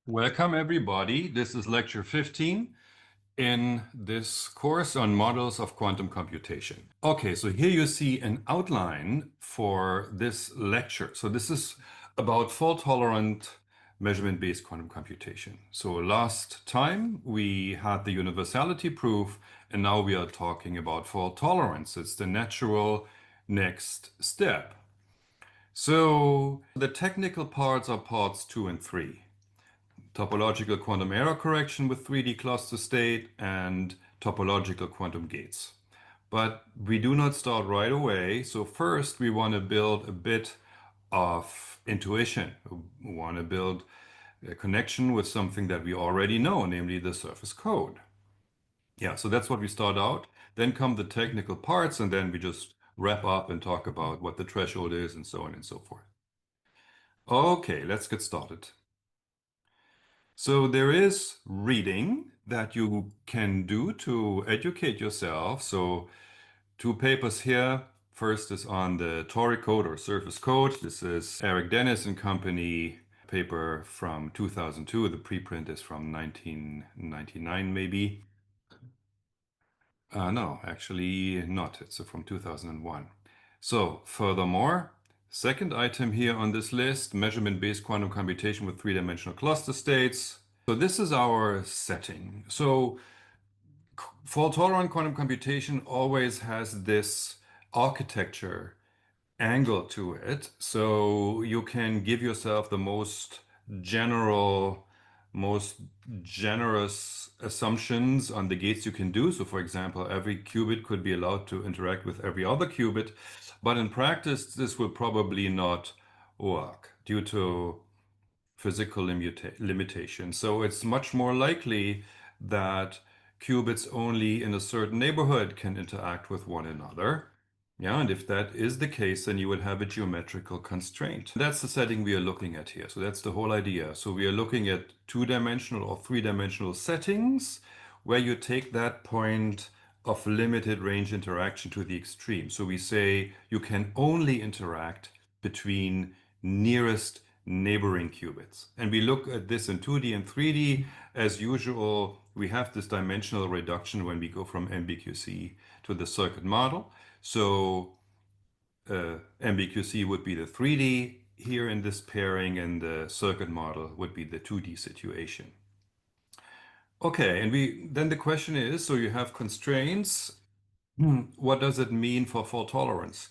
Welcome, everybody. This is lecture 15 in this course on models of quantum computation. Okay, so here you see an outline for this lecture. So this is about fault-tolerant measurement-based quantum computation. So last time we had the universality proof, and now we are talking about fault tolerance. It's the natural next step. So the technical parts are parts 2 and 3. Topological quantum error correction with 3D cluster state and topological quantum gates. But we do not start right away. So first we want to build a bit of intuition. We want to build a connection with something that we already know, namely the surface code. Yeah, so that's what we start out. Then come the technical parts, and then we just wrap up and talk about what the threshold is and so on and so forth. Okay, let's get started. So there is reading that you can do to educate yourself. So two papers here. First is on the toric code or surface code. This is Eric Dennis and company paper from 2002. The preprint is from 1999 maybe. No, actually not. It's from 2001. So furthermore, second item here on this list, measurement-based quantum computation with three-dimensional cluster states. So this is our setting. So fault-tolerant quantum computation always has this architecture angle to it. So you can give yourself the most general, most generous assumptions on the gates you can do. So for example, every qubit could be allowed to interact with every other qubit. But in practice, this will probably not work due to physical limitations. So it's much more likely that qubits only in a certain neighborhood can interact with one another. Yeah, and if that is the case, then you would have a geometrical constraint. That's the setting we are looking at here. So that's the whole idea. So we are looking at two-dimensional or three-dimensional settings where you take that point of limited range interaction to the extreme. So we say you can only interact between nearest neighboring qubits. And we look at this in 2D and 3D. As usual, we have this dimensional reduction when we go from MBQC to the circuit model. So MBQC would be the 3D here in this pairing, and the circuit model would be the 2D situation. Okay, and then the question is, so you have constraints. What does it mean for fault tolerance?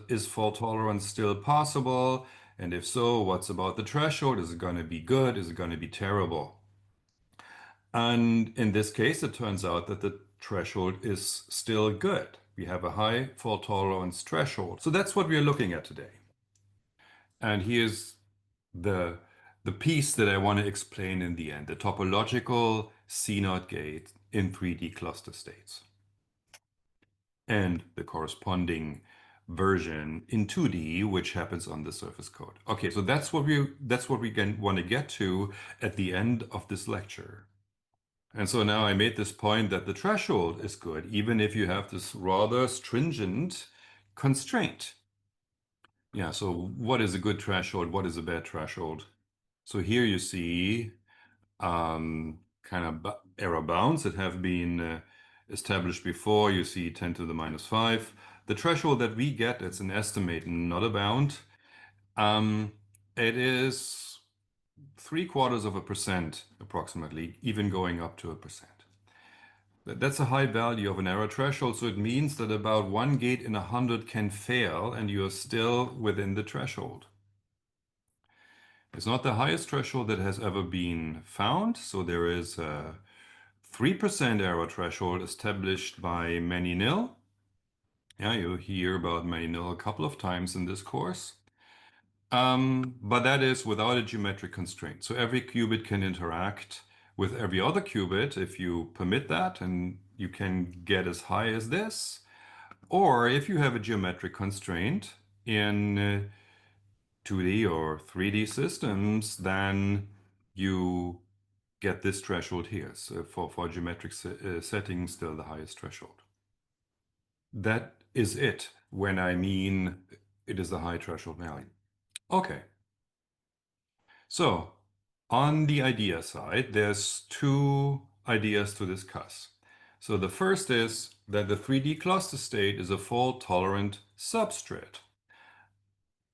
Is fault tolerance still possible? And if so, what's about the threshold? Is it going to be good? Is it going to be terrible? And in this case, it turns out that the threshold is still good. We have a high fault tolerance threshold. So that's what we are looking at today. And here's the piece that I want to explain in the end, the topological CNOT gate in 3D cluster states and the corresponding version in 2D, which happens on the surface code. Okay, so that's what we want to get to at the end of this lecture. And so now I made this point that the threshold is good, even if you have this rather stringent constraint. Yeah, so what is a good threshold? What is a bad threshold? So here you see kind of error bounds that have been established before. You see 10 to the minus 5. The threshold that we get, it's an estimate, not a bound. It is 0.75% approximately, even going up to 1%. That's a high value of an error threshold, so it means that about one gate in 100 can fail and you're still within the threshold. It's not the highest threshold that has ever been found, so there is a 3% error threshold established by Manny-Nil. Yeah, you hear about Manny-Nil a couple of times in this course. But that is without a geometric constraint. So every qubit can interact with every other qubit if you permit that, and you can get as high as this. Or if you have a geometric constraint in 2D or 3D systems, then you get this threshold here. So for geometric settings, still the highest threshold. That is it when I mean it is a high threshold value. Okay. So On the idea side, there's two ideas to discuss. So the first is that the 3D cluster state is a fault-tolerant substrate.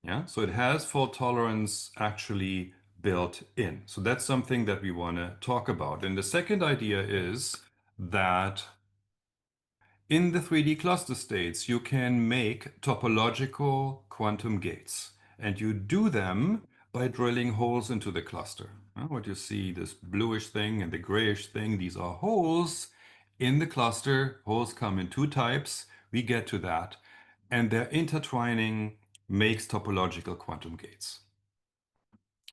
Yeah, so it has fault tolerance actually built in. So that's something that we want to talk about. And the second idea is that in the 3D cluster states, you can make topological quantum gates, and you do them by drilling holes into the cluster. What you see, this bluish thing and the grayish thing, these are holes in the cluster. Holes come in two types. We get to that. And their intertwining makes topological quantum gates.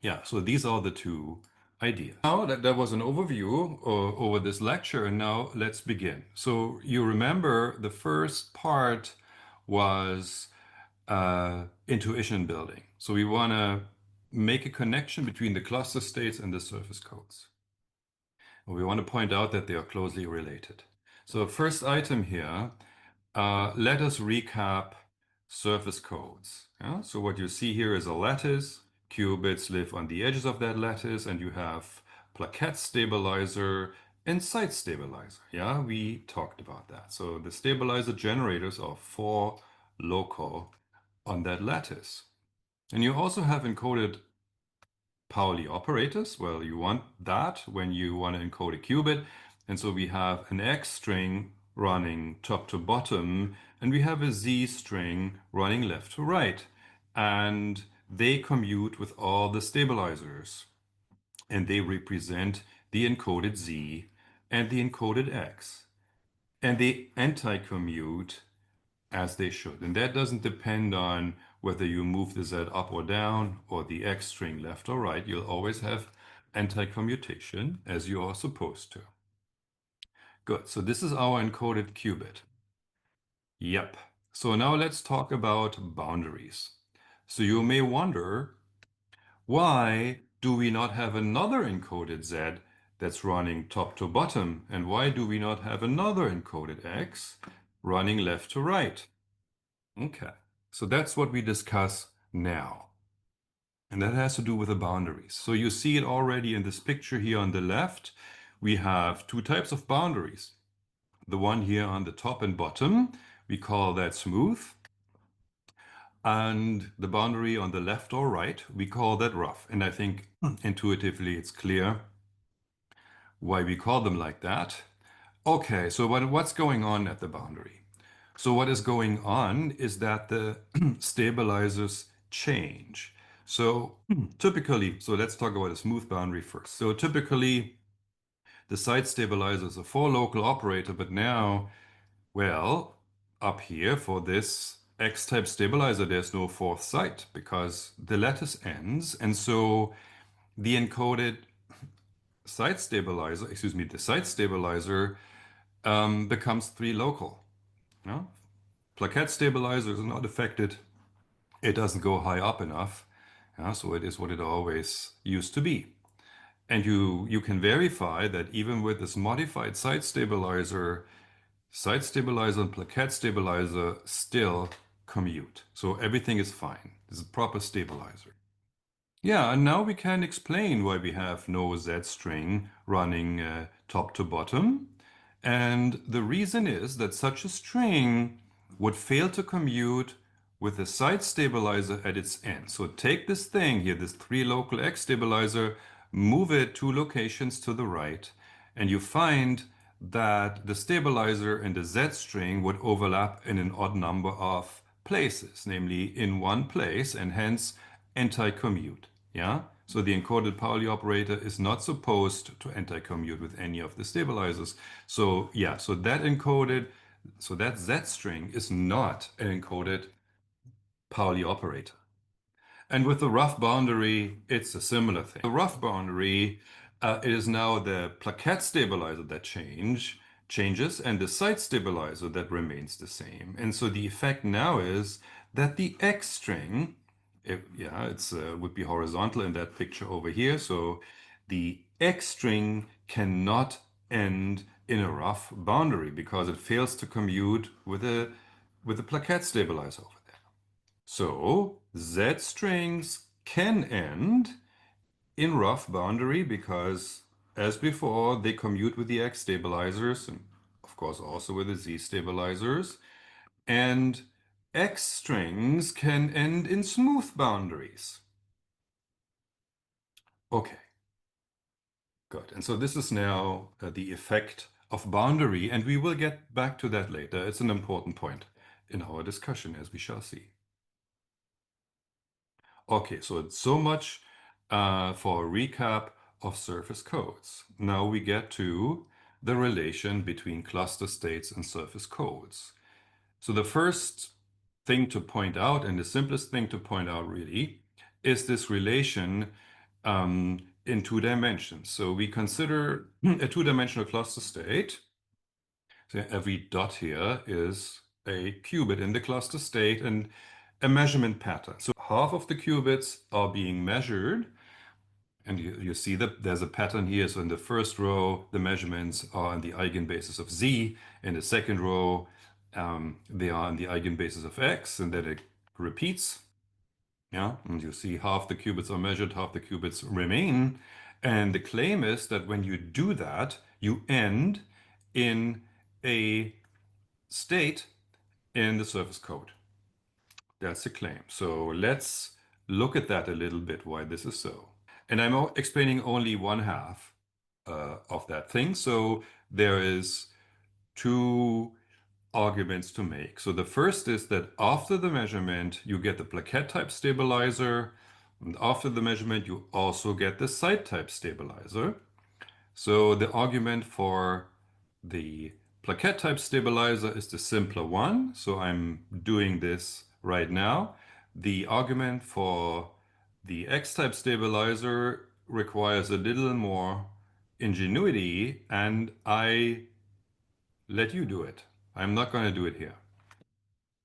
Yeah, so these are the two ideas. Now that was an overview over this lecture, and now let's begin. So you remember the first part was intuition building. So we want to make a connection between the cluster states and the surface codes. And we want to point out that they are closely related. So first item here, let us recap surface codes. Yeah? So what you see here is a lattice. Qubits live on the edges of that lattice, and you have plaquette stabilizer and site stabilizer. Yeah, we talked about that. So the stabilizer generators are 4 local on that lattice. And you also have encoded Pauli operators. Well, you want that when you want to encode a qubit. And so we have an X string running top to bottom, and we have a Z string running left to right. And they commute with all the stabilizers, and they represent the encoded Z and the encoded X. And they anti-commute as they should. And that doesn't depend on whether you move the Z up or down or the X string left or right. You'll always have anti-commutation as you are supposed to. Good. So this is our encoded qubit. Yep. So now let's talk about boundaries. So you may wonder, why do we not have another encoded Z that's running top to bottom? And why do we not have another encoded X running left to right? Okay, so that's what we discuss now. And that has to do with the boundaries. So you see it already in this picture here on the left. We have two types of boundaries. The one here on the top and bottom, we call that smooth. And the boundary on the left or right, we call that rough. And I think intuitively it's clear why we call them like that. Okay, so what's going on at the boundary? So what is going on is that the stabilizers change. So typically, so let's talk about a smooth boundary first. So typically, the site stabilizer is a 4 local operator, but now, well, up here for this X-type stabilizer, there's no fourth site because the lattice ends, and so the encoded site stabilizer, excuse me, the site stabilizer becomes 3 local. No? Plaquette stabilizer is not affected. It doesn't go high up enough. Yeah, so it is what it always used to be. And you can verify that even with this modified site stabilizer and plaquette stabilizer still commute. So everything is fine. This is a proper stabilizer. Yeah, and now we can explain why we have no Z string running top to bottom. And the reason is that such a string would fail to commute with the site stabilizer at its end. So take this thing here, this 3 local X stabilizer, move it 2 locations to the right, and you find that the stabilizer and the Z string would overlap in an odd number of places, namely in one place, and hence anti-commute. Yeah? So the encoded Pauli operator is not supposed to anti-commute with any of the stabilizers. So yeah, so that Z string is not an encoded Pauli operator. And with the rough boundary, it's a similar thing. The rough boundary, it is now the plaquette stabilizer that changes and the site stabilizer that remains the same. And so the effect now is that the X string, it's would be horizontal in that picture over here. So the X string cannot end in a rough boundary because it fails to commute with a plaquette stabilizer over there. So Z strings can end in rough boundary because, as before, they commute with the X stabilizers and, of course, also with the Z stabilizers. And X strings can end in smooth boundaries. Okay, good. And so this is now the effect of boundary, and we will get back to that later. It's an important point in our discussion, as we shall see. Okay, so it's so much for a recap of surface codes. Now we get to the relation between cluster states and surface codes. So the first thing to point out, and the simplest thing to point out really, is this relation in 2 dimensions. So we consider a 2-dimensional cluster state. So every dot here is a qubit in the cluster state and a measurement pattern. So half of the qubits are being measured, and you see that there's a pattern here. So in the first row, the measurements are on the eigenbasis of Z. In the second row, they are on the eigenbasis of X, and then it repeats. Yeah, and you see half the qubits are measured, half the qubits remain. And the claim is that when you do that, you end in a state in the surface code. That's the claim. So let's look at that a little bit, why this is so. And I'm explaining only one half of that thing. So there is 2 arguments to make. So the first is that after the measurement, you get the plaquette type stabilizer. And after the measurement, you also get the site type stabilizer. So the argument for the plaquette type stabilizer is the simpler one. So I'm doing this right now. The argument for the X-type stabilizer requires a little more ingenuity, and I let you do it. I'm not going to do it here.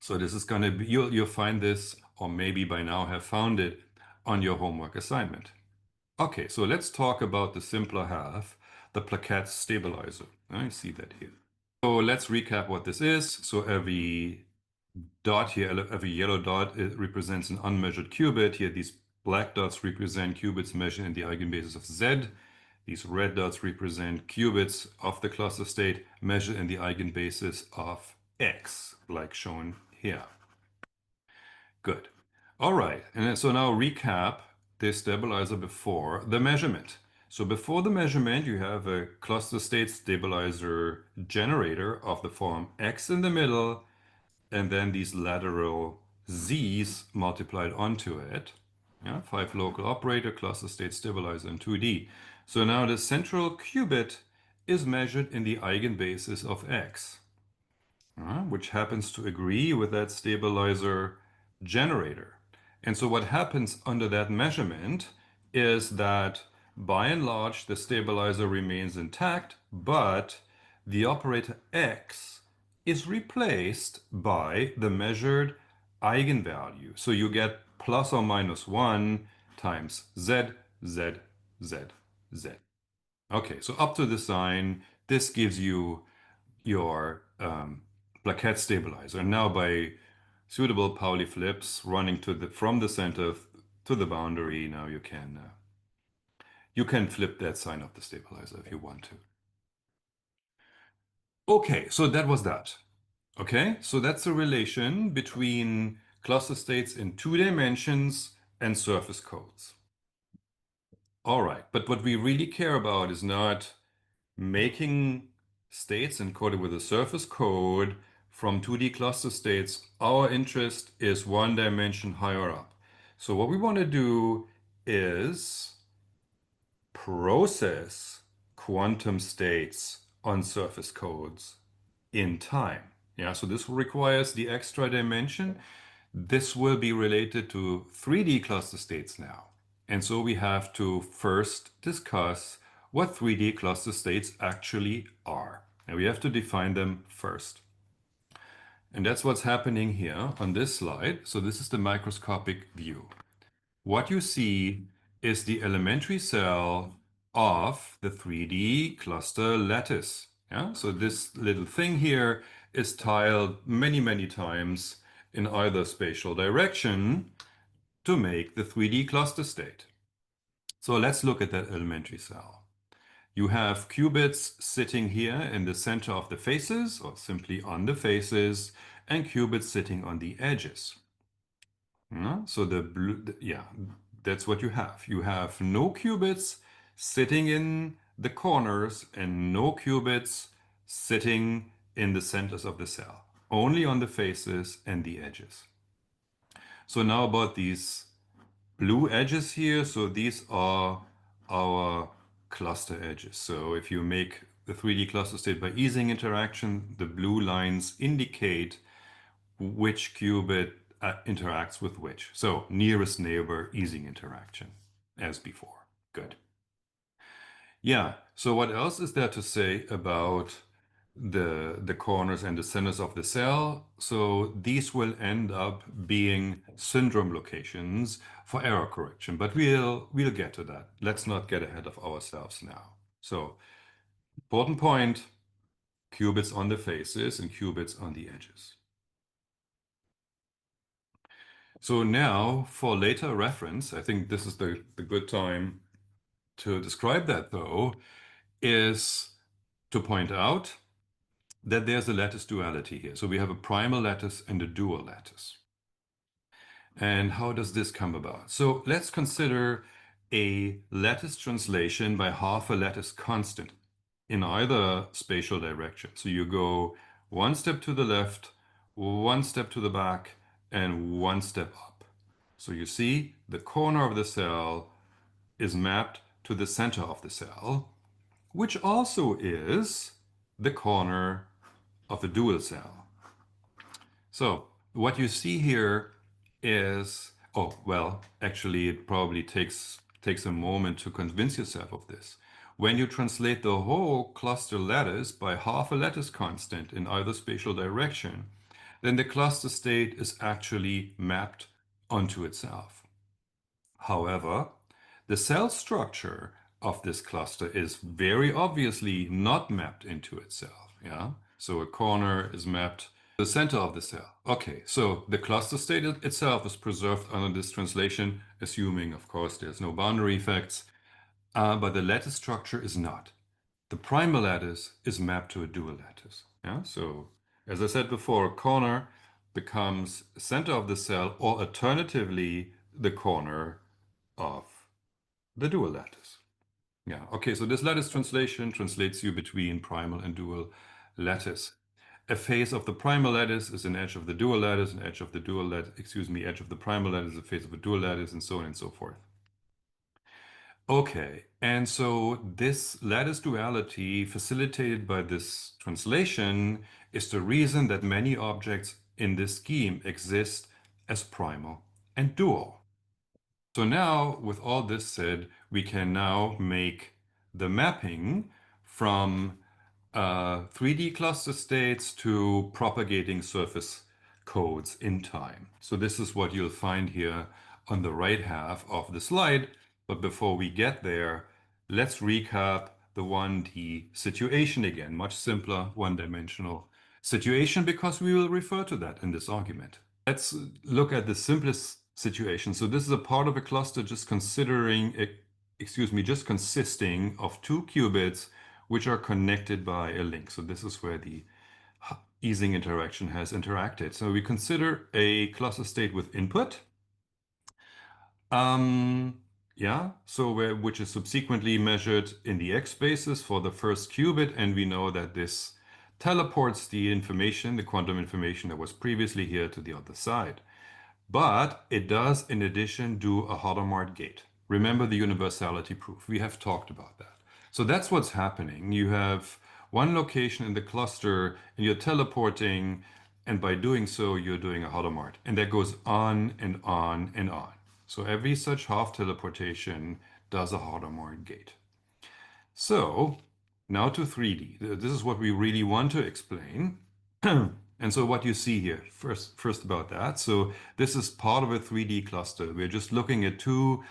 So this is going to be, you'll find this, or maybe by now have found it, on your homework assignment. Okay, so let's talk about the simpler half, the plaquette stabilizer. I see that here. So let's recap what this is. So every dot here, every yellow dot, it represents an unmeasured qubit. Here, these black dots represent qubits measured in the eigenbasis of Z. These red dots represent qubits of the cluster state measured in the eigenbasis of X, like shown here. Good. All right, and so now recap the stabilizer before the measurement. So before the measurement, you have a cluster state stabilizer generator of the form X in the middle, and then these lateral Z's multiplied onto it. Yeah, 5 local operator, cluster state stabilizer in 2D. So now the central qubit is measured in the eigenbasis of X, which happens to agree with that stabilizer generator. And so what happens under that measurement is that by and large the stabilizer remains intact, but the operator X is replaced by the measured eigenvalue. So you get plus or minus 1 times Z, Z, Z, Z. Okay, so up to the sign, this gives you your plaquette stabilizer. And now by suitable Pauli flips running from the center to the boundary, now you can flip that sign of the stabilizer if you want to. Okay, so that was that. Okay, so that's the relation between cluster states in 2 dimensions and surface codes. All right, but what we really care about is not making states encoded with a surface code from 2D cluster states. Our interest is 1 dimension higher up. So what we want to do is process quantum states on surface codes in time. Yeah, so this requires the extra dimension. This will be related to 3D cluster states now. And so we have to first discuss what 3D cluster states actually are. And we have to define them first. And that's what's happening here on this slide. So this is the microscopic view. What you see is the elementary cell of the 3D cluster lattice. Yeah? So this little thing here is tiled many, many times in either spatial direction to make the 3D cluster state. So let's look at that elementary cell. You have qubits sitting here in the center of the faces, or simply on the faces, and qubits sitting on the edges. So the blue, yeah, that's what you have. You have no qubits sitting in the corners and no qubits sitting in the centers of the cell, only on the faces and the edges. So now about these blue edges here. So these are our cluster edges. So if you make the 3D cluster state by Ising interaction, the blue lines indicate which qubit interacts with which. So nearest neighbor Ising interaction, as before. Good. Yeah, so what else is there to say about the corners and the centers of the cell? So these will end up being syndrome locations for error correction, but we'll get to that. Let's not get ahead of ourselves now. So important point, qubits on the faces and qubits on the edges. So now for later reference, I think this is the good time to describe that though, is to point out that there's a lattice duality here. So we have a primal lattice and a dual lattice. And how does this come about? So let's consider a lattice translation by half a lattice constant in either spatial direction. So you go one step to the left, one step to the back, and one step up. So you see the corner of the cell is mapped to the center of the cell, which also is the corner of a dual cell. So what you see here is, oh, well, actually it probably takes a moment to convince yourself of this. When you translate the whole cluster lattice by half a lattice constant in either spatial direction, then the cluster state is actually mapped onto itself. However, the cell structure of this cluster is very obviously not mapped into itself. Yeah. So a corner is mapped to the center of the cell. Okay, so the cluster state itself is preserved under this translation, assuming, of course, there's no boundary effects, but the lattice structure is not. The primal lattice is mapped to a dual lattice. Yeah. So as I said before, a corner becomes center of the cell, or alternatively, the corner of the dual lattice. Yeah, okay, so this lattice translation translates you between primal and dual lattice. A face of the primal lattice is an edge of the dual lattice, an edge of the dual lattice, edge of the primal lattice is a face of a dual lattice, and so on and so forth. Okay, and so this lattice duality facilitated by this translation is the reason that many objects in this scheme exist as primal and dual. So now, with all this said, we can now make the mapping from 3D cluster states to propagating surface codes in time. So this is what you'll find here on the right half of the slide. But before we get there, let's recap the 1D situation again. Much simpler, one-dimensional situation, because we will refer to that in this argument. Let's look at the simplest situation. So this is a part of a cluster just just consisting of two qubits which are connected by a link. So this is where the Ising interaction has interacted. So we consider a cluster state with input. Which is subsequently measured in the X basis for the first qubit, and we know that this teleports the information, the quantum information that was previously here, to the other side. But it does, in addition, do a Hadamard gate. Remember the universality proof. We have talked about that. So that's what's happening. You have one location in the cluster and you're teleporting, and by doing so, you're doing a Hadamard. And that goes on and on and on. So every such half teleportation does a Hadamard gate. So now to 3D. This is what we really want to explain. And so what you see here, first about that. So this is part of a 3D cluster. We're just looking at two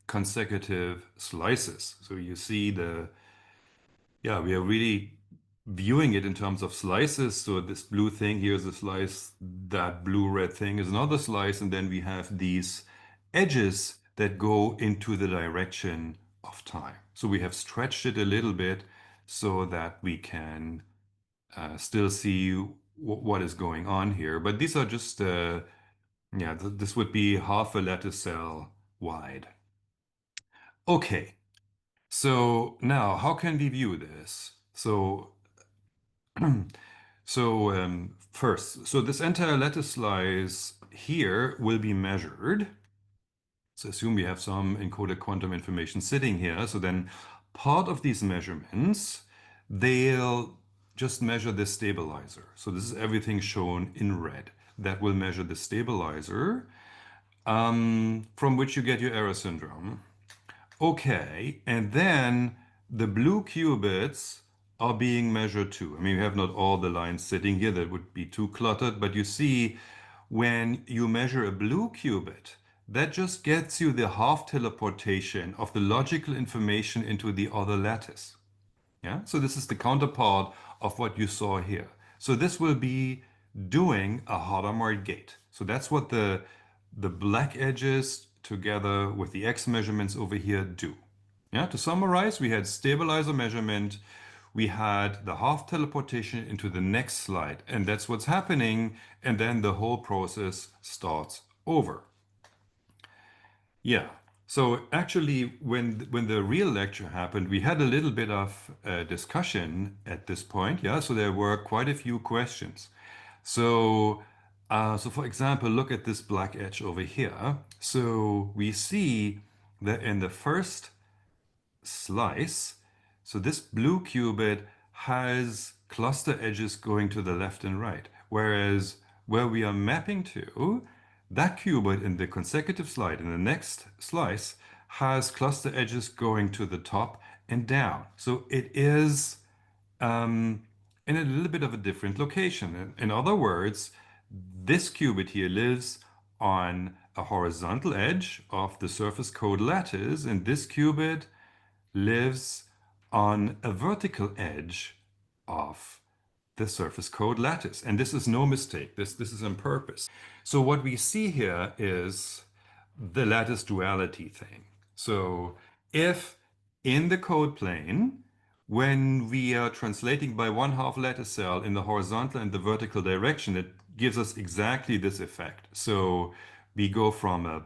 consecutive slices. So you see we are really viewing it in terms of slices. So this blue thing here is a slice, that blue-red thing is another slice, and then we have these edges that go into the direction of time. So we have stretched it a little bit so that we can still see what is going on here. But these are just, yeah, this would be half a lattice cell wide. Okay, so now how can we view this? So, first, so this entire lattice slice here will be measured. So assume we have some encoded quantum information sitting here. So then part of these measurements, they'll just measure the stabilizer. So this is everything shown in red. That will measure the stabilizer, from which you get your error syndrome. Okay, and then the blue qubits are being measured too. I mean, we have not all the lines sitting here, that would be too cluttered, but you see, when you measure a blue qubit, that just gets you the half teleportation of the logical information into the other lattice. Yeah, so this is the counterpart of what you saw here. So this will be doing a Hadamard gate. So that's what the black edges together with the X measurements over here do. Yeah, to summarize, we had stabilizer measurement, we had the half teleportation into the next slide, and that's what's happening, and then the whole process starts over. Yeah. So actually, when the real lecture happened, we had a little bit of discussion at this point. Yeah. So there were quite a few questions. So, so for example, look at this black edge over here. So we see that in the first slice, so this blue qubit has cluster edges going to the left and right, whereas where we are mapping to, that qubit in the consecutive slide, in the next slice, has cluster edges going to the top and down. So it is in a little bit of a different location. In other words, this qubit here lives on a horizontal edge of the surface code lattice, and this qubit lives on a vertical edge of the surface code lattice. And this is no mistake. This is on purpose. So what we see here is the lattice duality thing. So if in the code plane, when we are translating by one half lattice cell in the horizontal and the vertical direction, it gives us exactly this effect. So we go from a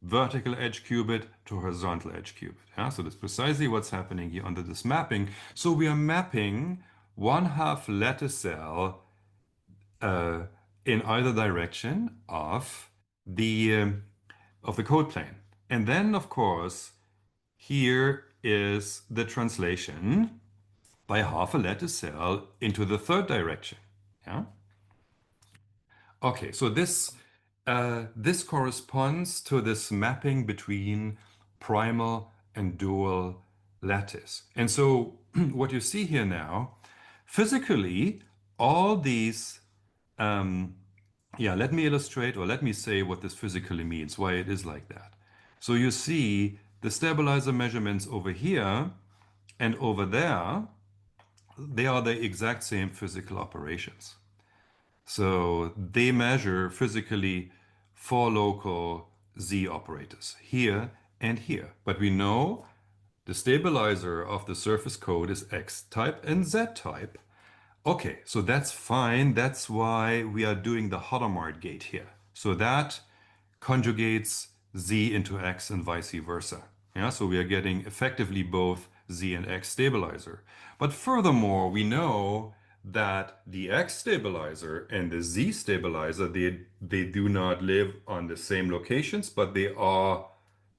vertical edge qubit to horizontal edge qubit. Yeah? So that's precisely what's happening here under this mapping. So we are mapping one half lattice cell in either direction of the code plane. And then, of course, here is the translation by half a lattice cell into the third direction. Yeah. Okay, so this corresponds to this mapping between primal and dual lattice. And so what you see here now, physically, all these, yeah, let me illustrate, or let me say what this physically means, why it is like that. So you see the stabilizer measurements over here and over there, they are the exact same physical operations. So they measure physically four local Z operators, here and here. But we know the stabilizer of the surface code is X type and Z type. Okay, so that's fine. That's why we are doing the Hadamard gate here. So that conjugates Z into X and vice versa. Yeah, so we are getting effectively both Z and X stabilizer. But furthermore, we know that the X stabilizer and the Z stabilizer, they do not live on the same locations, but they are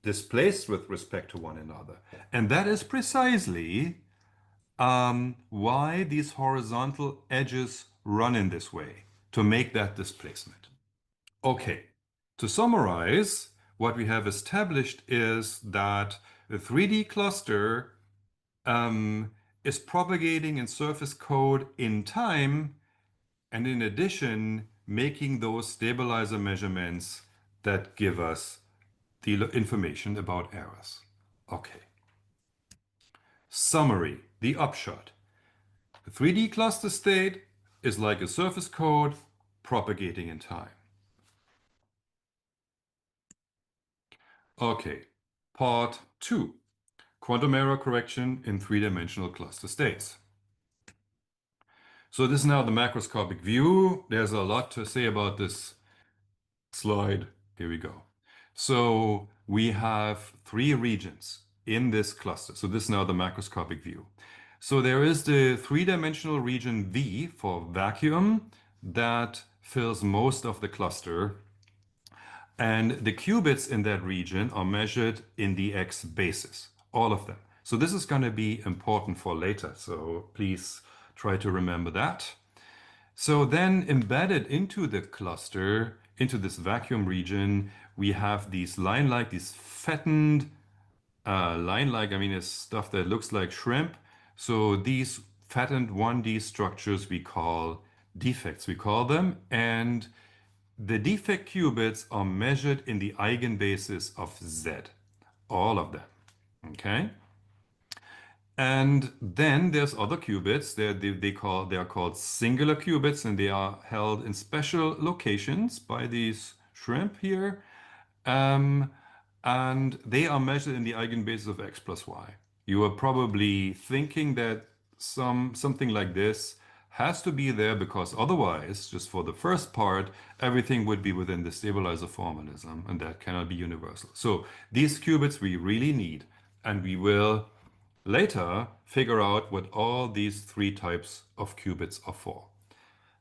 displaced with respect to one another. And that is precisely why these horizontal edges run in this way, to make that displacement. Okay, to summarize, what we have established is that the 3D cluster is propagating in surface code in time, and in addition, making those stabilizer measurements that give us the information about errors. Okay. Summary, the upshot. The 3D cluster state is like a surface code propagating in time. Okay, part 2. quantum error correction in three-dimensional cluster states. So this is now the macroscopic view. There's a lot to say about this slide. Here we go. So we have three regions in this cluster. So this is now the macroscopic view. So there is the three-dimensional region V for vacuum that fills most of the cluster. And the qubits in that region are measured in the X basis, all of them. So this is going to be important for later. So please try to remember that. So then embedded into the cluster, into this vacuum region, we have these line-like, these fattened line-like, I mean, it's stuff that looks like shrimp. So these fattened 1D structures we call defects, we call them. And the defect qubits are measured in the eigenbasis of Z, all of them, okay? And then there's other qubits. They are called singular qubits, and they are held in special locations by these shrimp here. And they are measured in the eigenbasis of x plus y. You are probably thinking that something like this has to be there because otherwise, just for the first part, everything would be within the stabilizer formalism, and that cannot be universal. So these qubits we really need, and we will later figure out what all these three types of qubits are for.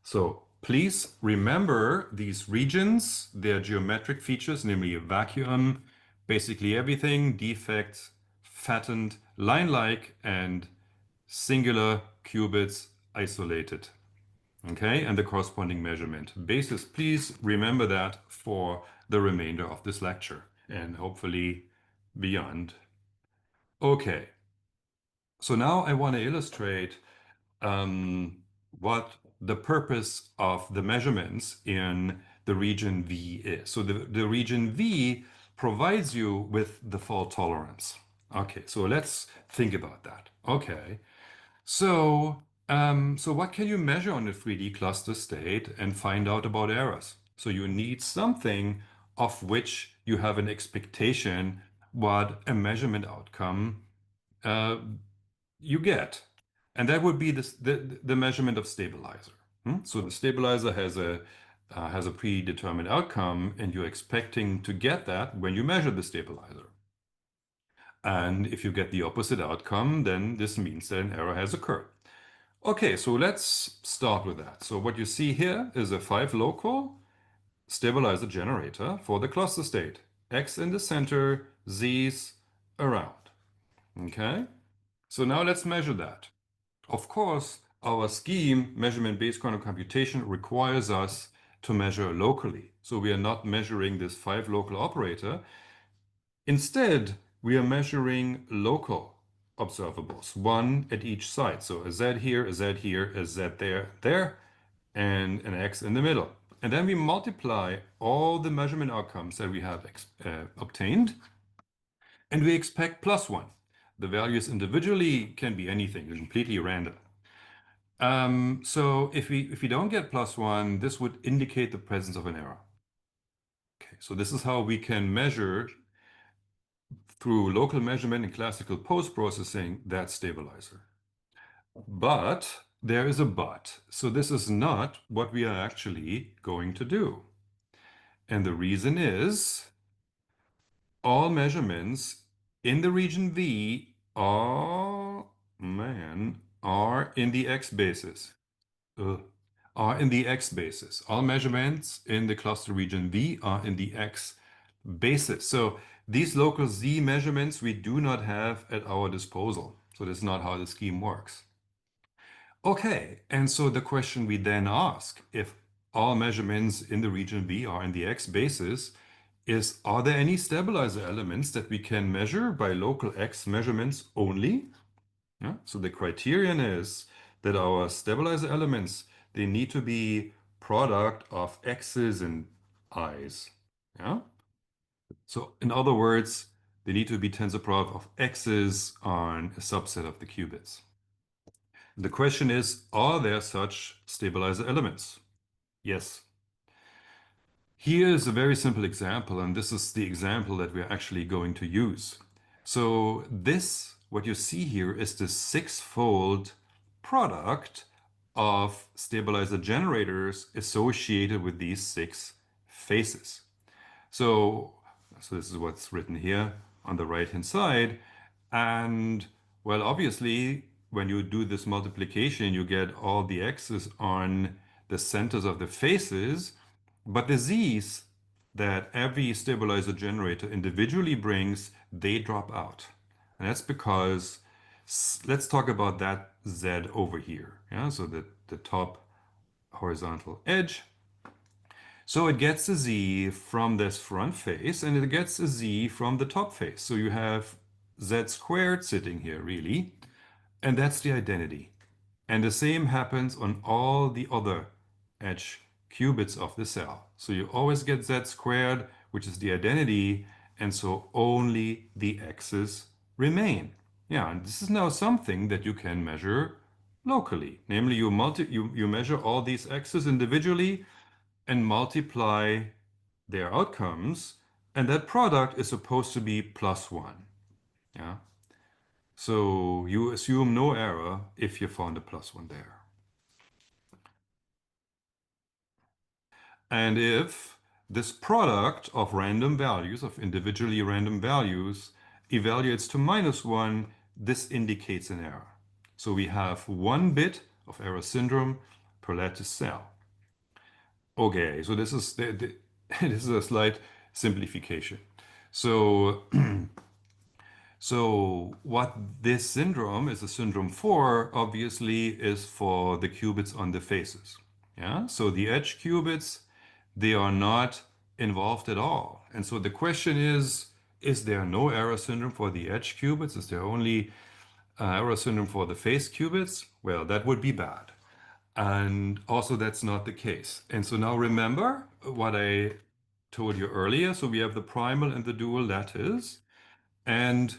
So please remember these regions, their geometric features, namely a vacuum, basically everything, defect, fattened, line-like, and singular qubits isolated. Okay, and the corresponding measurement basis. Please remember that for the remainder of this lecture and hopefully beyond. Okay, so now I want to illustrate what the purpose of the measurements in the region V is. So the region V provides you with the fault tolerance. Okay, so let's think about that. Okay, so what can you measure on a 3D cluster state and find out about errors? So you need something of which you have an expectation what a measurement outcome you get. And that would be the measurement of stabilizer. So the stabilizer has a predetermined outcome, and you're expecting to get that when you measure the stabilizer. And if you get the opposite outcome, then this means that an error has occurred. Okay, so let's start with that. So what you see here is a 5-local stabilizer generator for the cluster state. X in the center, Z's around. Okay, so now let's measure that. Of course, our scheme, measurement-based quantum computation, requires us to measure locally. So we are not measuring this 5-local operator. Instead, we are measuring local observables, one at each side. So a Z here, a Z here, a Z there, and an X in the middle. And then we multiply all the measurement outcomes that we have obtained, and we expect +1. The values individually can be anything, they're completely random. So if we don't get +1, this would indicate the presence of an error. Okay, so this is how we can measure through local measurement and classical post-processing that stabilizer. But there is a but. So this is not what we are actually going to do. And the reason is all measurements in the region V are in the X basis. Are in the X basis. All measurements in the cluster region V are in the X basis. So these local Z measurements we do not have at our disposal. So that's not how the scheme works. Okay, and so the question we then ask, if all measurements in the region V are in the X basis, is are there any stabilizer elements that we can measure by local X measurements only? Yeah? So the criterion is that our stabilizer elements, they need to be product of X's and I's. Yeah? So in other words, they need to be tensor product of X's on a subset of the qubits. The question is, are there such stabilizer elements? Yes. Here is a very simple example, and this is the example that we're actually going to use. So this what you see here is the six-fold product of stabilizer generators associated with these six faces. So, so this is what's written here on the right-hand side. And well, obviously, when you do this multiplication, you get all the x's on the centers of the faces, but the z's that every stabilizer generator individually brings, they drop out. And that's because, let's talk about that z over here. Yeah, so the top horizontal edge. So it gets a z from this front face and it gets a z from the top face. So you have z squared sitting here really, and that's the identity. And the same happens on all the other edge qubits of the cell. So you always get z squared, which is the identity, and so only the x's remain. Yeah, and this is now something that you can measure locally. Namely, you measure all these x's individually and multiply their outcomes, and that product is supposed to be plus one. Yeah. So you assume no error if you found a plus one there. And if this product of random values, of individually random values, evaluates to minus one, this indicates an error. So we have 1 bit of error syndrome per lattice cell. Okay, so this is this is a slight simplification. So so what this syndrome is a syndrome for, obviously, is for the qubits on the faces. Yeah, so the edge qubits, they are not involved at all. And so the question is there no error syndrome for the edge qubits? Is there only error syndrome for the face qubits? Well, that would be bad. And also that's not the case. And so now remember what I told you earlier. So we have the primal and the dual lattice. And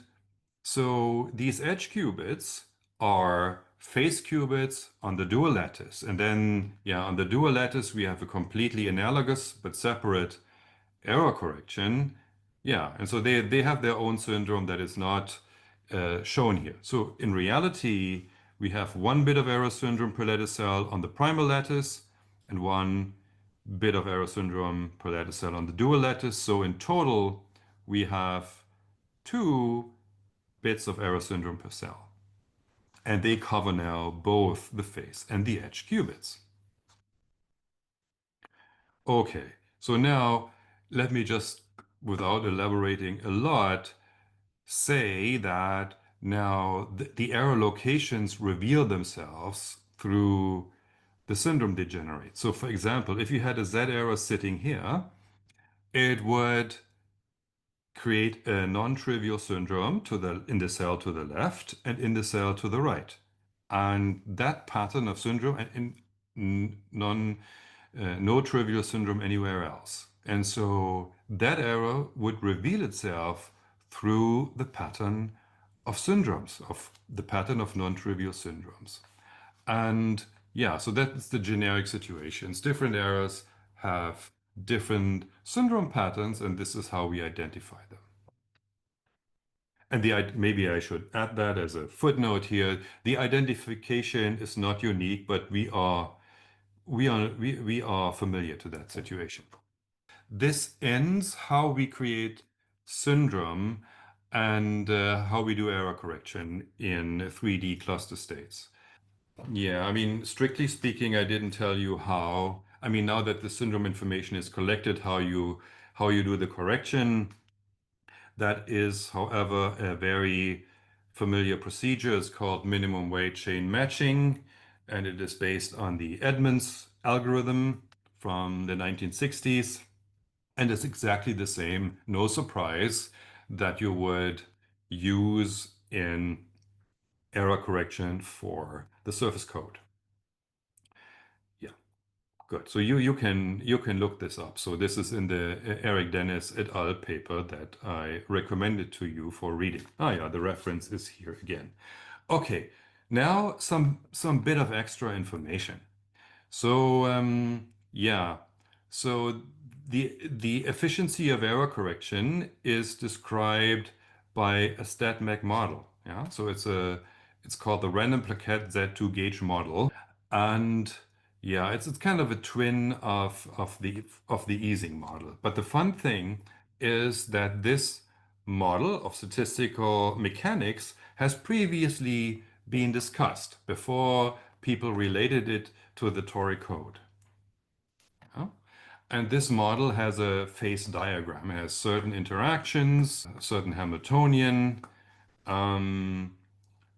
so these edge qubits are face qubits on the dual lattice. And then, yeah, on the dual lattice, we have a completely analogous but separate error correction. Yeah, and so they have their own syndrome that is not shown here. So in reality, we have 1 bit of error syndrome per lattice cell on the primal lattice and 1 bit of error syndrome per lattice cell on the dual lattice. So in total, we have 2 bits of error syndrome per cell. And they cover now both the face and the edge qubits. Okay, so now let me just, without elaborating a lot, say that now the error locations reveal themselves through the syndrome they generate. So for example, if you had a Z error sitting here, it would create a non-trivial syndrome in the cell to the left and in the cell to the right. And that pattern of syndrome and no trivial syndrome anywhere else. And so that error would reveal itself through the pattern of syndromes, of the pattern of non-trivial syndromes. And yeah, so that's the generic situations. Different errors have different syndrome patterns, and this is how we identify them. And maybe I should add that as a footnote here. The identification is not unique, but we are familiar to that situation. This ends how we create syndrome and how we do error correction in 3D cluster states. Yeah, I mean, strictly speaking, I didn't tell you how. I mean, now that the syndrome information is collected, how you do the correction. That is, however, a very familiar procedure. It's called minimum weight chain matching, and it is based on the Edmonds algorithm from the 1960s. And it's exactly the same, no surprise, that you would use in error correction for the surface code. Yeah, good. So you can look this up. So this is in the Eric Dennis et al. Paper that I recommended to you for reading. Ah, yeah, the reference is here again. Okay, now some bit of extra information. So yeah, so the efficiency of error correction is described by a StatMech model. Yeah, so it's called the random plaquette Z2 gauge model. And yeah, it's kind of a twin of the Ising model. But the fun thing is that this model of statistical mechanics has previously been discussed before people related it to the Tory code. Yeah? And this model has a phase diagram. It has certain interactions, certain Hamiltonian. Um,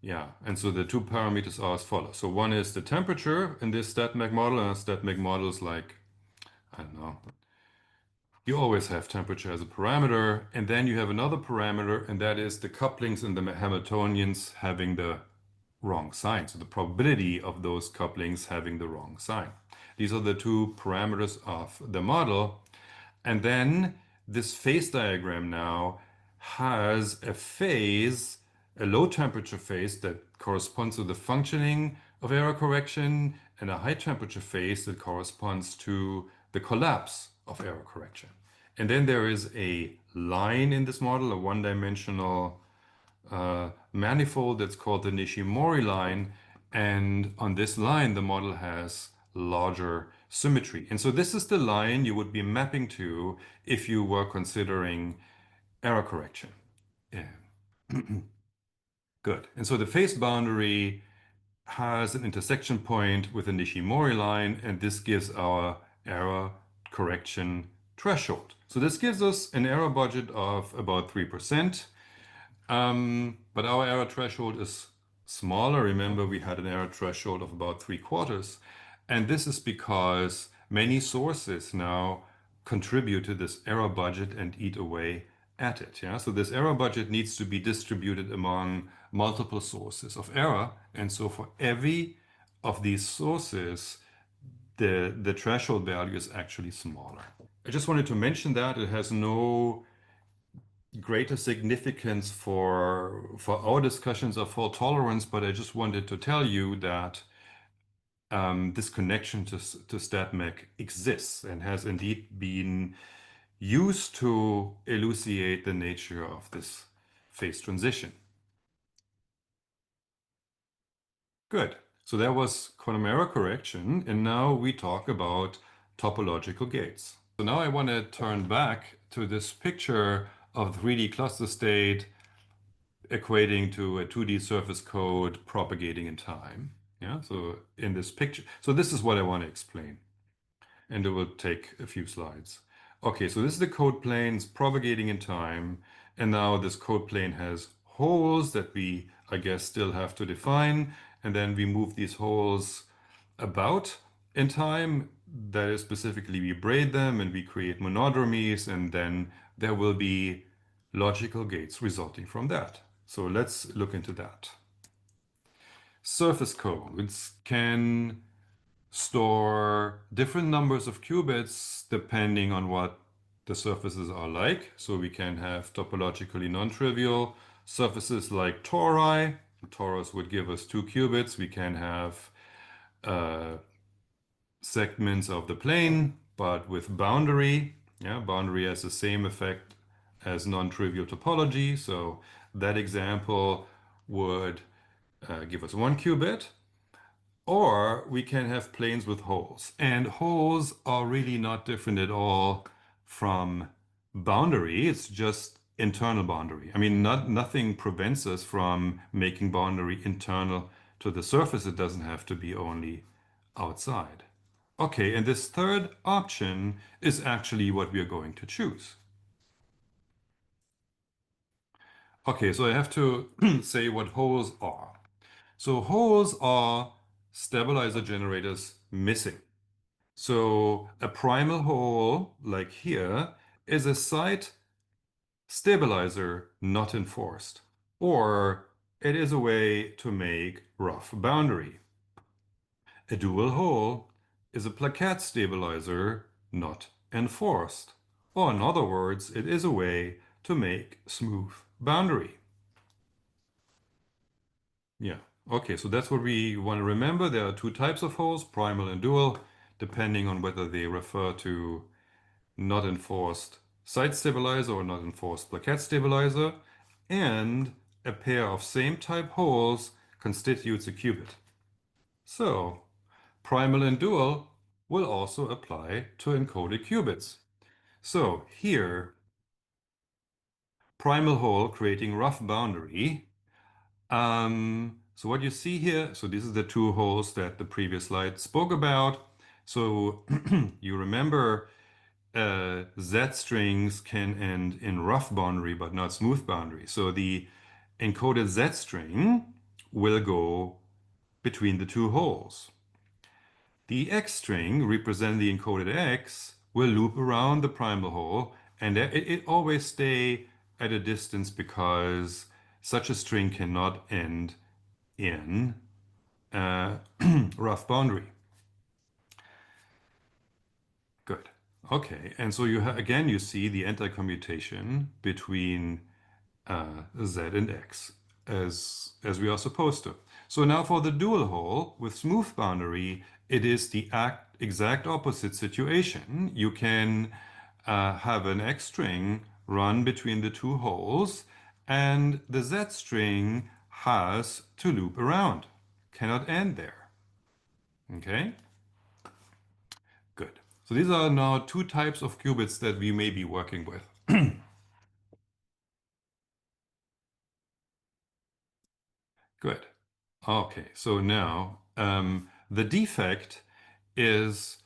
yeah, and so the two parameters are as follows. So one is the temperature in this StatMech model, and a StatMech model is like, I don't know, you always have temperature as a parameter, and then you have another parameter, and that is the couplings in the Hamiltonians having the wrong sign. So the probability of those couplings having the wrong sign. These are the two parameters of the model. And then this phase diagram now has a phase, a low temperature phase that corresponds to the functioning of error correction, and a high temperature phase that corresponds to the collapse of error correction. And then there is a line in this model, a one-dimensional manifold that's called the Nishimori line. And on this line, the model has larger symmetry. And so this is the line you would be mapping to if you were considering error correction. Yeah. Good. And so the phase boundary has an intersection point with the Nishimori line, and this gives our error correction threshold. So this gives us an error budget of about 3%. But our error threshold is smaller. Remember, we had an error threshold of about 3/4. And this is because many sources now contribute to this error budget and eat away at it. Yeah? So this error budget needs to be distributed among multiple sources of error. And so for every of these sources, the threshold value is actually smaller. I just wanted to mention that it has no greater significance for our discussions of fault tolerance, but I just wanted to tell you that this connection to StatMech exists and has indeed been used to elucidate the nature of this phase transition. Good. So that was quantum error correction, and now we talk about topological gates. So now I want to turn back to this picture of 3D cluster state equating to a 2D surface code propagating in time. Yeah, so in this picture, so this is what I want to explain, and it will take a few slides. Okay, so this is the code plane, it's propagating in time, and now this code plane has holes that we, I guess, still have to define, and then we move these holes about in time. That is, specifically, we braid them and we create monodromies, and then there will be logical gates resulting from that. So let's look into that. Surface codes can store different numbers of qubits depending on what the surfaces are like. So we can have topologically non-trivial surfaces like tori. Torus would give us 2 qubits. We can have segments of the plane, but with boundary. Yeah, boundary has the same effect as non-trivial topology. So that example would give us 1 qubit. Or we can have planes with holes. And holes are really not different at all from boundary. It's just internal boundary. I mean, nothing prevents us from making boundary internal to the surface. It doesn't have to be only outside. Okay, and this third option is actually what we are going to choose. Okay, so I have to say what holes are. So holes are stabilizer generators missing. So a primal hole, like here, is a site stabilizer not enforced, or it is a way to make rough boundary. A dual hole is a plaquette stabilizer not enforced, or in other words, it is a way to make smooth boundary. Yeah, okay, so that's what we want to remember. There are two types of holes, primal and dual, depending on whether they refer to not enforced site stabilizer or not enforced plaquette stabilizer. And a pair of same type holes constitutes a qubit. So primal and dual will also apply to encoded qubits. So here, primal hole creating rough boundary. So what you see here, so these are the two holes that the previous slide spoke about. So you remember Z strings can end in rough boundary but not smooth boundary. So the encoded Z string will go between the two holes. The X string, representing the encoded X, will loop around the primal hole, and it always stay at a distance because such a string cannot end in rough boundary. Good. Okay, and so you again you see the anti-commutation between Z and X as we are supposed to. So now for the dual hole with smooth boundary, it is the exact opposite situation. You can have an X string run between the two holes, and the Z string has to loop around, cannot end there. Okay, good. So these are now two types of qubits that we may be working with. Good. Okay, so now the defect is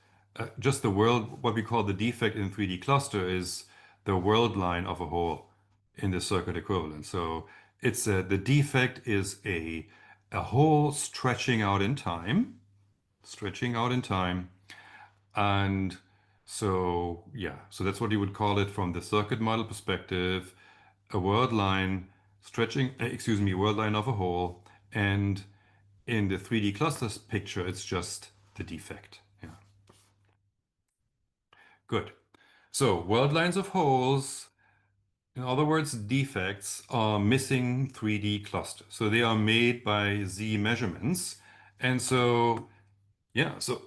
just the world, what we call the defect in 3D cluster is the world line of a hole in the circuit equivalent. So it's the defect is a hole stretching out in time, and so yeah, so that's what you would call it from the circuit model perspective, a world line stretching, excuse me, world line of a hole, and in the 3D clusters picture, it's just the defect. Yeah. Good. So world lines of holes, in other words, defects are missing 3D clusters. So they are made by Z measurements. And so, yeah, so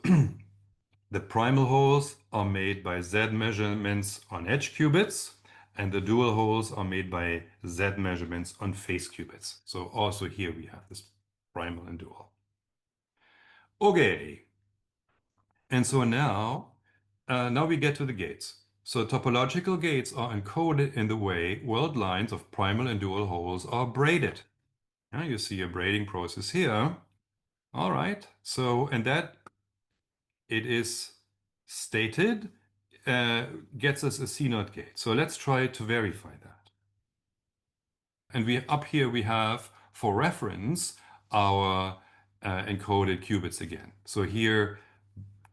the primal holes are made by Z measurements on edge qubits, and the dual holes are made by Z measurements on face qubits. So also here we have this primal and dual. Okay. And so now we get to the gates. So topological gates are encoded in the way world lines of primal and dual holes are braided. Now you see a braiding process here. All right. So, and that it is stated gets us a C-not gate. So let's try to verify that. And we up here we have, for reference, our encoded qubits again. So here,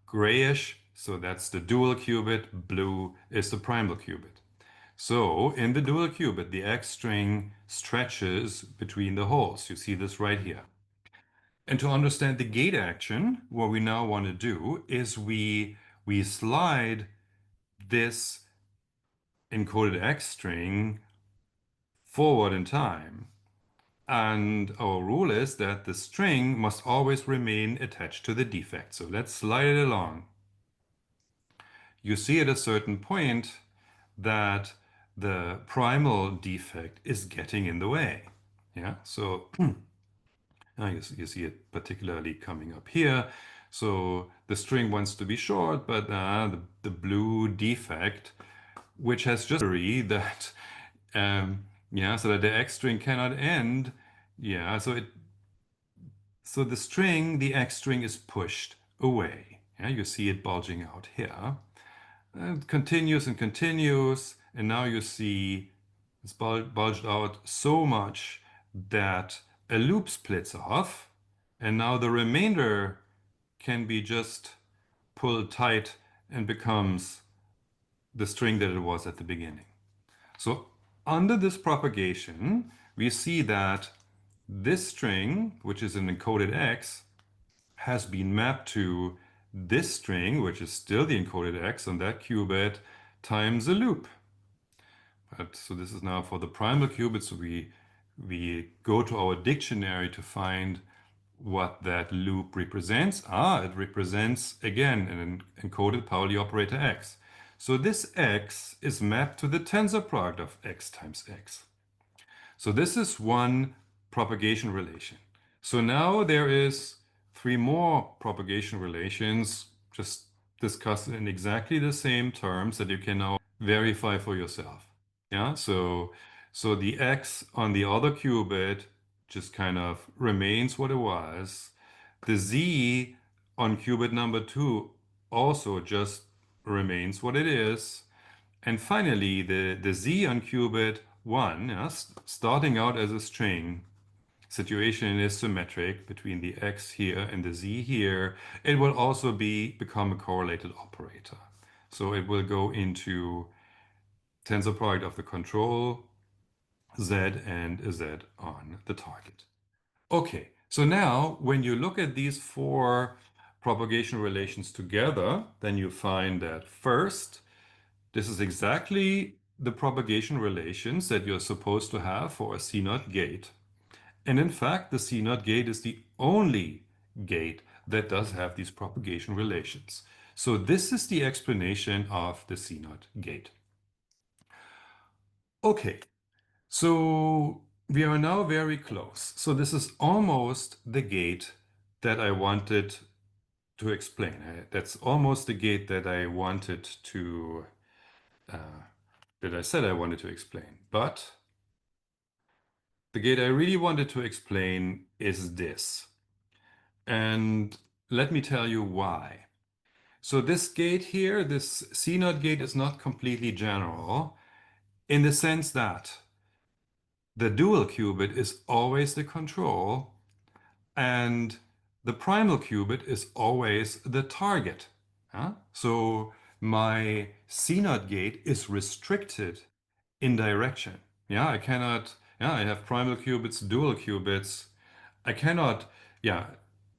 grayish, so that's the dual qubit, blue is the primal qubit. So in the dual qubit, the X string stretches between the holes. You see this right here. And to understand the gate action, what we now want to do is we slide this encoded X string forward in time. And our rule is that the string must always remain attached to the defect. So let's slide it along. You see at a certain point that the primal defect is getting in the way. Yeah, so you see it particularly coming up here. So the string wants to be short, but the blue defect, which has just that, yeah, so that the X string cannot end. Yeah, so the string, the X string is pushed away. Yeah, you see it bulging out here. And continues and continues, and now you see it's bulged out so much that a loop splits off, and now the remainder can be just pulled tight and becomes the string that it was at the beginning. So under this propagation, we see that this string, which is an encoded X, has been mapped to this string, which is still the encoded X on that qubit, times a loop. But so this is now for the primal qubit, so we go to our dictionary to find what that loop represents. It represents, again, an encoded Pauli operator X. So this X is mapped to the tensor product of X times X. So this is one propagation relation. So now there is three more propagation relations just discussed in exactly the same terms that you can now verify for yourself. Yeah, so the x on the other qubit just kind of remains what it was. The z on qubit number 2 also just remains what it is. And finally, the z on qubit 1, yes, starting out as a string, situation is symmetric between the x here and the z here. It will also become a correlated operator. So it will go into tensor product of the control z and a z on the target. Okay, so now when you look at these four propagation relations together, then you find that first, this is exactly the propagation relations that you're supposed to have for a CNOT gate. And in fact, the CNOT gate is the only gate that does have these propagation relations. So this is the explanation of the CNOT gate. Okay, so we are now very close. So this is almost the gate that I wanted to explain. That's almost the gate that I wanted to, that I said I wanted to explain. But the gate I really wanted to explain is this. And let me tell you why. So this gate here, this CNOT gate is not completely general in the sense that the dual qubit is always the control and the primal qubit is always the target. So my CNOT gate is restricted in direction. Yeah, I cannot, yeah, I have primal qubits, dual qubits. I cannot, yeah,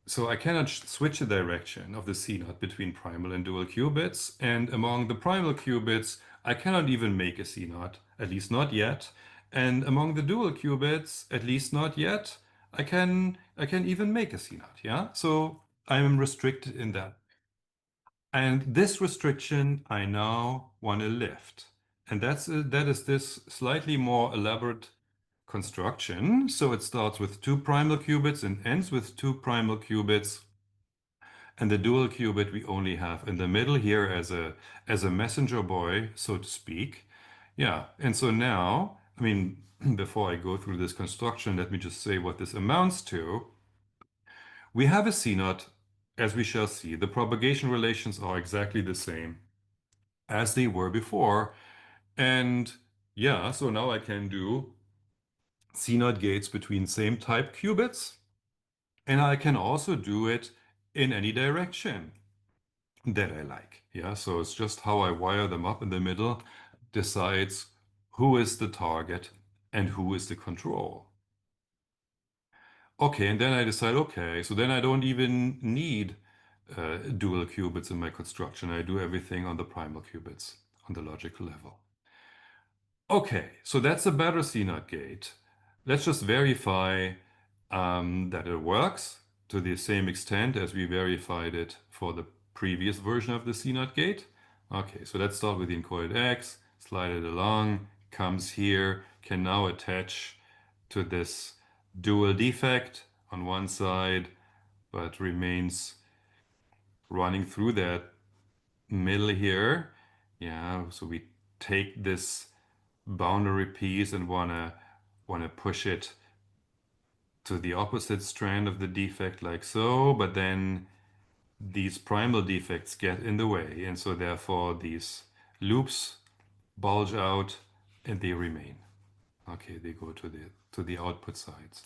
so I cannot switch the direction of the CNOT between primal and dual qubits. And among the primal qubits, I cannot even make a CNOT, at least not yet. And among the dual qubits, at least not yet, I can even make a CNOT, yeah? So I'm restricted in that. And this restriction I now want to lift. And that is this slightly more elaborate construction. So it starts with two primal qubits and ends with two primal qubits. And the dual qubit we only have in the middle here as a messenger boy, so to speak. Yeah, and so now, I mean, before I go through this construction, let me just say what this amounts to. We have a CNOT, as we shall see. The propagation relations are exactly the same as they were before. And yeah, so now I can do CNOT gates between same type qubits. And I can also do it in any direction that I like. Yeah, so it's just how I wire them up in the middle decides who is the target and who is the control. Okay, and then I decide, okay, so then I don't even need dual qubits in my construction. I do everything on the primal qubits on the logical level. Okay, so that's a better CNOT gate. Let's just verify that it works to the same extent as we verified it for the previous version of the CNOT gate. Okay, so let's start with the encoded X, slide it along, comes here, can now attach to this dual defect on one side, but remains running through that middle here. Yeah, so we take this boundary piece and wanna push it to the opposite strand of the defect like so, but then these primal defects get in the way, and so therefore these loops bulge out and they remain. Okay, they go to the output sides.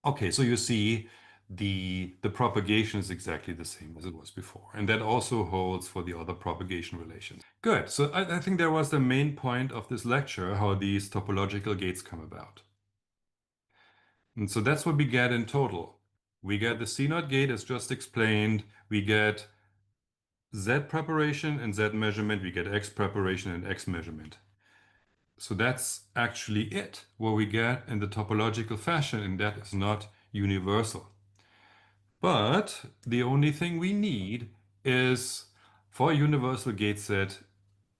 Okay, so you see the propagation is exactly the same as it was before. And that also holds for the other propagation relations. Good. So I think that was the main point of this lecture, how these topological gates come about. And so that's what we get in total. We get the CNOT gate as just explained. We get Z preparation and Z measurement. We get X preparation and X measurement. So that's actually it, what we get in the topological fashion, and that is not universal. But the only thing we need is, for a universal gate set,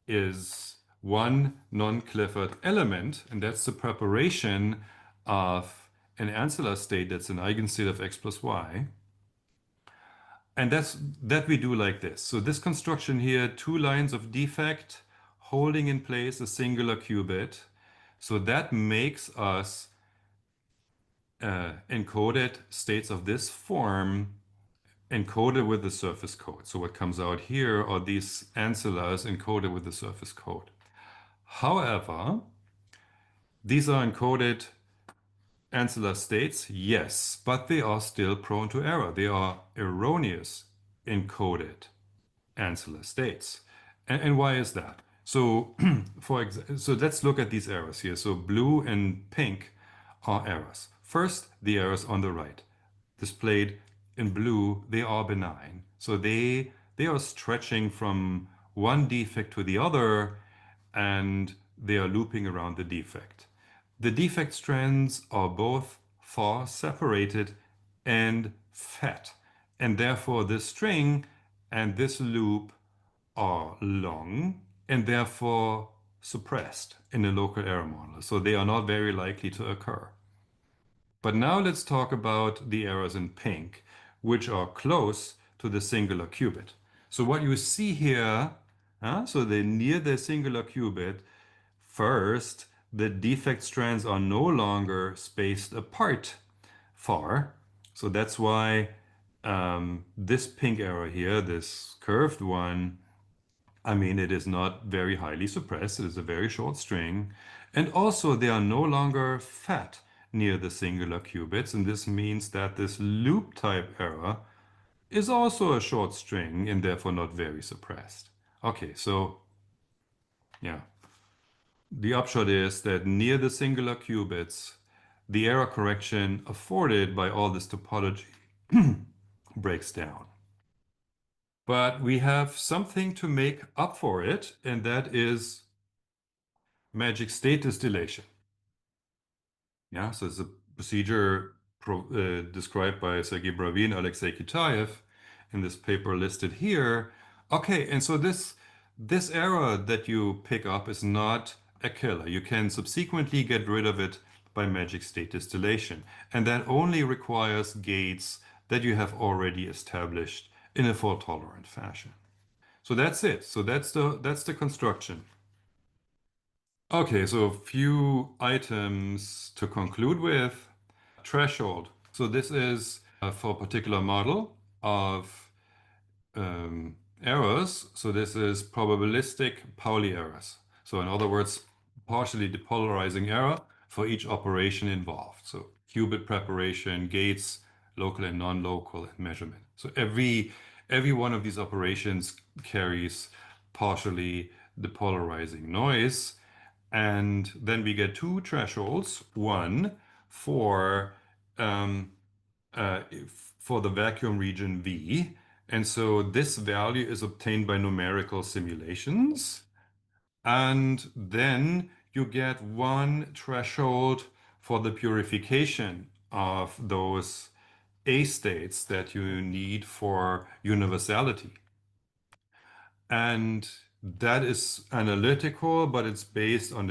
is one non-Clifford element, and that's the preparation of an ancillary state that's an eigenstate of x plus y. And that we do like this. So this construction here, two lines of defect holding in place a singular qubit. So that makes us encoded states of this form encoded with the surface code. So what comes out here are these ancillars encoded with the surface code. However, these are encoded ancillar states, yes, but they are still prone to error. They are erroneous encoded ancillar states. And why is that? So, so let's look at these errors here. So blue and pink are errors. First, the errors on the right, displayed in blue, they are benign. So they are stretching from one defect to the other, and they are looping around the defect. The defect strands are both far separated and fat, and therefore this string and this loop are long and therefore suppressed in a local error model. So they are not very likely to occur. But now let's talk about the errors in pink, which are close to the singular qubit. So what you see here, so they're near the singular qubit. First, the defect strands are no longer spaced apart far. So that's why this pink error here, this curved one, I mean, it is not very highly suppressed. It is a very short string. And also, they are no longer fat near the singular qubits. And this means that this loop type error is also a short string and therefore not very suppressed. Okay, so yeah. The upshot is that near the singular qubits, the error correction afforded by all this topology breaks down. But we have something to make up for it, and that is magic state distillation. Yeah, so it's a procedure described by Sergei Bravin, Alexei Kitaev in this paper listed here. Okay, and so this error that you pick up is not a killer. You can subsequently get rid of it by magic state distillation, and that only requires gates that you have already established in a fault-tolerant fashion. So that's it. So that's the construction. Okay, so a few items to conclude with. Threshold. So this is for a particular model of errors. So this is probabilistic Pauli errors. So in other words, partially depolarizing error for each operation involved. So qubit preparation, gates, local and non-local, and measurement. So every one of these operations carries partially depolarizing noise. And then we get two thresholds, one for for the vacuum region V. And so this value is obtained by numerical simulations. And then you get one threshold for the purification of those A states that you need for universality. And that is analytical, but it's based on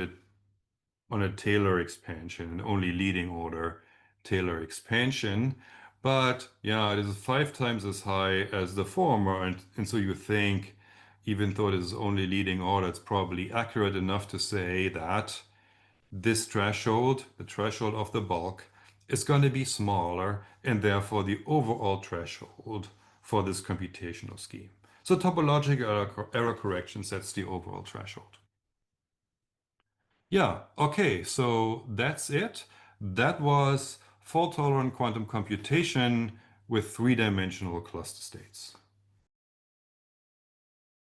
a Taylor expansion, an only leading order Taylor expansion. But yeah, it is 5 times as high as the former. And so you think, even though it is only leading order, it's probably accurate enough to say that this threshold, the threshold of the bulk, is going to be smaller, and therefore the overall threshold for this computational scheme. So topological error correction sets the overall threshold. Yeah, okay, so that's it. That was fault-tolerant quantum computation with three-dimensional cluster states.